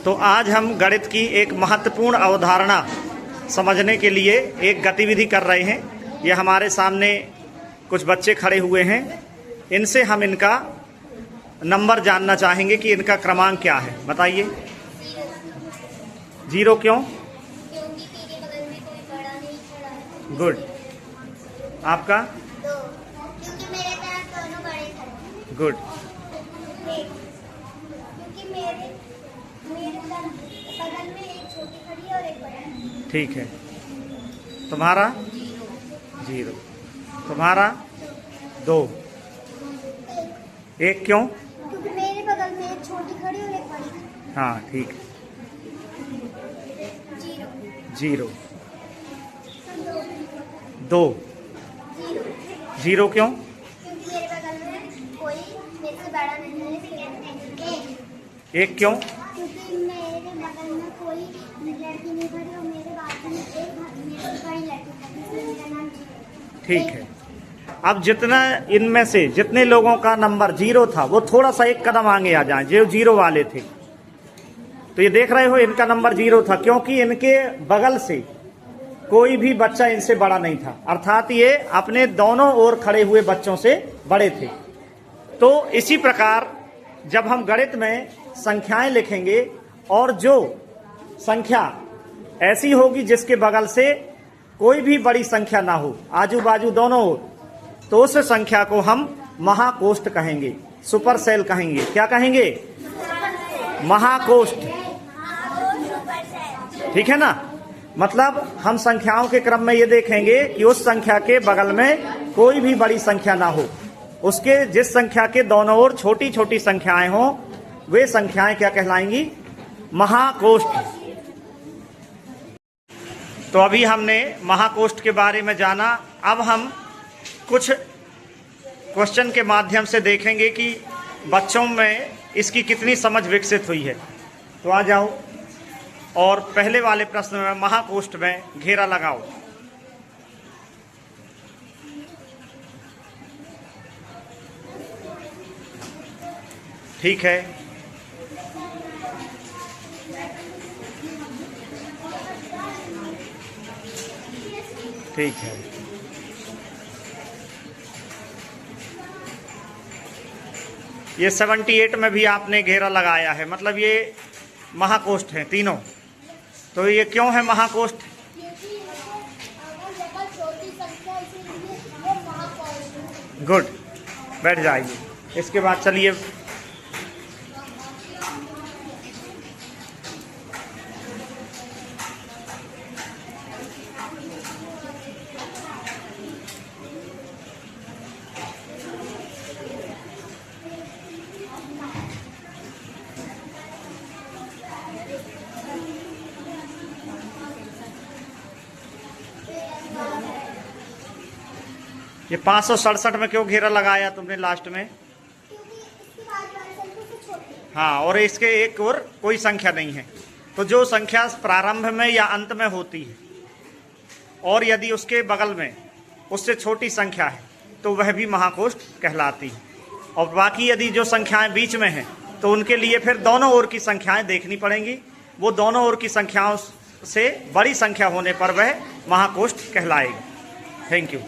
तो आज हम गणित की एक महत्वपूर्ण अवधारणा समझने के लिए एक गतिविधि कर रहे हैं। ये हमारे सामने कुछ बच्चे खड़े हुए हैं, इनसे हम इनका नंबर जानना चाहेंगे कि इनका क्रमांक क्या है। बताइए। 0 क्यों? क्योंकि तेरे बगल में कोई बड़ा नहीं खड़ा है। गुड। आपका? 2 क्योंकि मेरे तरफ दोनों बड़े खड़े हैं। गुड। 1 क्योंकि मेरे बगल में एक छोटी खड़ी है और एक बड़ा है। ठीक है। तुम्हारा? 0। तुम्हारा? 2। 1 क्यों? क्योंकि मेरे बगल में एक छोटी खड़ी और एक बड़ी खड़ी। हाँ ठीक है। 0 0। 2। 0 क्यों? क्योंकि मेरे बगल में कोई मेरे से बड़ा नहीं है। 1 क्यों? क्योंकि मेरे बगल में कोई लड़की नहीं खड़ी और मेरे बाजू में एक मेरी बड़ी लड़की खड़ी है, इसलिए मेरा नाम 0। ठीक है। अब जितना इनमें से जितने लोगों का नंबर 0 था वो थोड़ा सा एक कदम आगे आ जाएं, जो 0 वाले थे। तो ये देख रहे हो, इनका नंबर 0 था क्योंकि इनके बगल से कोई भी बच्चा इनसे बड़ा नहीं था, अर्थात ये अपने दोनों ओर खड़े हुए बच्चों से बड़े थे। तो इसी प्रकार जब हम गणित में संख्याएं लिखेंगे और जो संख्या ऐसी होगी जिसके बगल से कोई भी बड़ी संख्या ना हो, आजू बाजू दोनों ओर, तो उस संख्या को हम महाकोष्ठ कहेंगे, सुपर सेल कहेंगे। क्या कहेंगे? महाकोष्ठ। ठीक है ना? मतलब हम संख्याओं के क्रम में ये देखेंगे कि उस संख्या के बगल में कोई भी बड़ी संख्या ना हो, उसके जिस संख्या के दोनों ओर छोटी छोटी संख्याएं हों, वे संख्याएं क्या कहलाएंगी? महाकोष्ठ। तो अभी हमने महाकोष्ठ के बारे में जाना। अब हम कुछ क्वेश्चन के माध्यम से देखेंगे कि बच्चों में इसकी कितनी समझ विकसित हुई है। तो आ जाओ और पहले वाले प्रश्न में महाकोष्ठ में घेरा लगाओ। ठीक है। ठीक है। ये 78 में भी आपने घेरा लगाया है, मतलब ये महाकोष्ठ हैं तीनों। तो ये क्यों है महाकोष्ठ? गुड। बैठ जाइए। इसके बाद चलिए ये 567 में क्यों घेरा लगाया तुमने लास्ट में? हाँ, और इसके एक और कोई संख्या नहीं है। तो जो संख्या प्रारंभ में या अंत में होती है और यदि उसके बगल में उससे छोटी संख्या है तो वह भी महाकोष्ठ कहलाती है। और बाकी यदि जो संख्याएं बीच में हैं तो उनके लिए फिर दोनों ओर की संख्याएं देखनी पड़ेंगी। वो दोनों ओर की संख्याओं से बड़ी संख्या होने पर वह महाकोष्ठ कहलाएगी। Thank you.